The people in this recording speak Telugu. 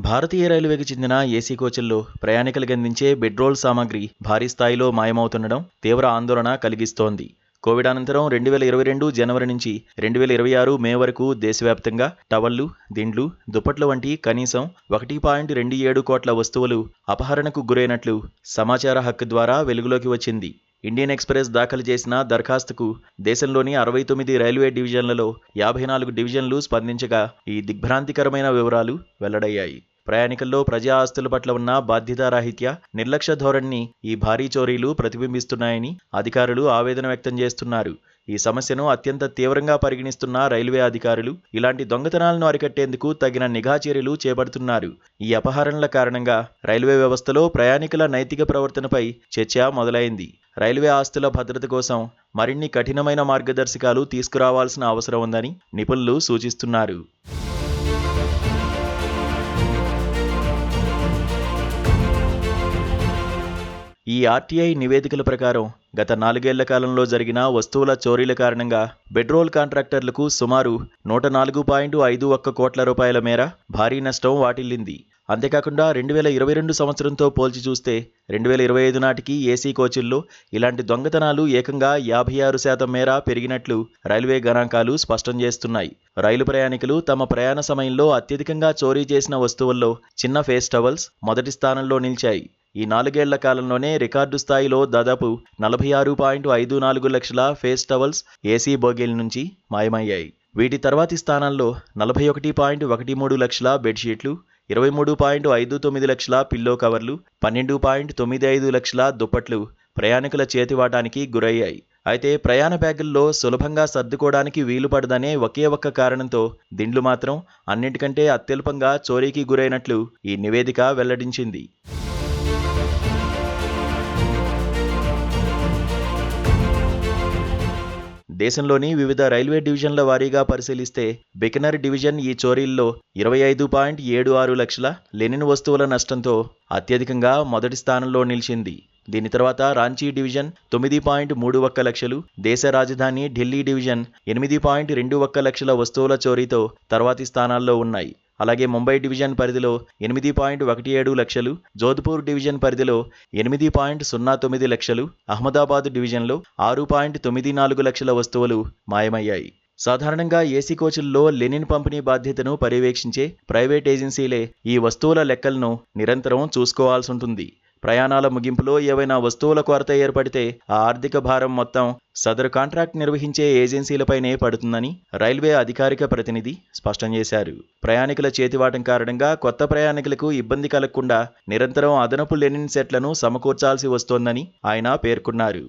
భారతీయ రైల్వేకి చెందిన ఏసీ కోచ్ల్లో ప్రయాణికులకు అందించే బెడ్రోల్ సామాగ్రి భారీ స్థాయిలో మాయమవుతుండడం తీవ్ర ఆందోళన కలిగిస్తోంది. కోవిడ్ అనంతరం 2022 జనవరి నుంచి 2026 మే వరకు దేశవ్యాప్తంగా టవళ్లు, దిండ్లు, దుప్పట్ల వంటి కనీసం 1.27 కోట్ల వస్తువులు అపహరణకు గురైనట్లు సమాచార హక్కు ద్వారా వెలుగులోకి వచ్చింది. ఇండియన్ ఎక్స్‌ప్రెస్ దాఖలు చేసిన దరఖాస్తుకు దేశంలోని 69 రైల్వే డివిజన్లలో 54 డివిజన్లు స్పందించగా ఈ దిగ్భ్రాంతికరమైన వివరాలు వెల్లడయ్యాయి. ప్రయాణికుల్లో ప్రజా ఆస్తుల పట్ల ఉన్న బాధ్యతారాహిత్య, నిర్లక్ష్య ధోరణిని ఈ భారీ చోరీలు ప్రతిబింబిస్తున్నాయని అధికారులు ఆవేదన వ్యక్తం చేస్తున్నారు. ఈ సమస్యను అత్యంత తీవ్రంగా పరిగణిస్తున్న రైల్వే అధికారులు ఇలాంటి దొంగతనాలను అరికట్టేందుకు తగిన నిఘా చర్యలు చేపడుతున్నారు. ఈ అపహరణల కారణంగా రైల్వే వ్యవస్థలో ప్రయాణికుల నైతిక ప్రవర్తనపై చర్చ మొదలైంది. రైల్వే ఆస్తుల భద్రత కోసం మరిన్ని కఠినమైన మార్గదర్శకాలు తీసుకురావాల్సిన అవసరం ఉందని నిపుణులు సూచిస్తున్నారు. ఈ ఆర్టీఐ నివేదికల ప్రకారం గత 4 ఏళ్ల కాలంలో జరిగిన వస్తువుల చోరీల కారణంగా బెడ్రోల్ కాంట్రాక్టర్లకు సుమారు 104.51 కోట్ల రూపాయల మేర భారీ నష్టం వాటిల్లింది. అంతేకాకుండా 2022 సంవత్సరంతో పోల్చి చూస్తే 2025 నాటికి ఏసీ కోచ్ల్లో ఇలాంటి దొంగతనాలు ఏకంగా 56% మేర పెరిగినట్లు రైల్వే గణాంకాలు స్పష్టం చేస్తున్నాయి. రైలు ప్రయాణికులు తమ ప్రయాణ సమయంలో అత్యధికంగా చోరీ చేసిన వస్తువుల్లో చిన్న ఫేస్ టవల్స్ మొదటి స్థానంలో నిలిచాయి. ఈ 4 ఏళ్ల కాలంలోనే రికార్డు స్థాయిలో దాదాపు 46.54 లక్షల ఫేస్ టవల్స్ ఏసీ బోగీల నుంచి మాయమయ్యాయి. వీటి తర్వాతి స్థానాల్లో 41.13 లక్షల బెడ్షీట్లు, 23.59 లక్షల పిల్లో కవర్లు, 12.95 లక్షల దుప్పట్లు ప్రయాణికుల చేతివాటానికి గురయ్యాయి. అయితే ప్రయాణ బ్యాగుల్లో సులభంగా సర్దుకోవడానికి వీలుపడదనే ఒకే ఒక్క కారణంతో దిండ్లు మాత్రం అన్నిటికంటే అత్యల్పంగా చోరీకి గురైనట్లు ఈ నివేదిక వెల్లడించింది. దేశంలోని వివిధ రైల్వే డివిజన్ల వారీగా పరిశీలిస్తే బికనర్ డివిజన్ ఈ చోరీల్లో 25.76 లక్షల లెనిన్ వస్తువుల నష్టంతో అత్యధికంగా మొదటి స్థానంలో నిలిచింది. దీని తర్వాత రాంచీ డివిజన్ 9.31 లక్షలు, దేశ రాజధాని ఢిల్లీ డివిజన్ 8.21 లక్షల వస్తువుల చోరీతో తర్వాతి స్థానాల్లో ఉన్నాయి. అలాగే ముంబై డివిజన్ పరిధిలో 8.17 లక్షలు, జోధ్పూర్ డివిజన్ పరిధిలో 8.09 లక్షలు, అహ్మదాబాద్ డివిజన్లో 6.94 లక్షల వస్తువులు మాయమయ్యాయి. సాధారణంగా ఏసీ కోచ్ల్లో లెనిన్ పంపిణీ బాధ్యతను పర్యవేక్షించే ప్రైవేట్ ఏజెన్సీలే ఈ వస్తువుల లెక్కలను నిరంతరం చూసుకోవాల్సి ఉంటుంది. ప్రయాణాల ముగింపులో ఏవైనా వస్తువుల కొరత ఏర్పడితే ఆ ఆర్థిక భారం మొత్తం సదరు కాంట్రాక్ట్ నిర్వహించే ఏజెన్సీలపైనే పడుతుందని రైల్వే అధికారిక ప్రతినిధి స్పష్టం చేశారు. ప్రయాణికుల చేతివాటం కారణంగా కొత్త ప్రయాణికులకు ఇబ్బంది కలగకుండా నిరంతరం అదనపు లెనిన్ సెట్లను సమకూర్చాల్సి వస్తోందని ఆయన పేర్కొన్నారు.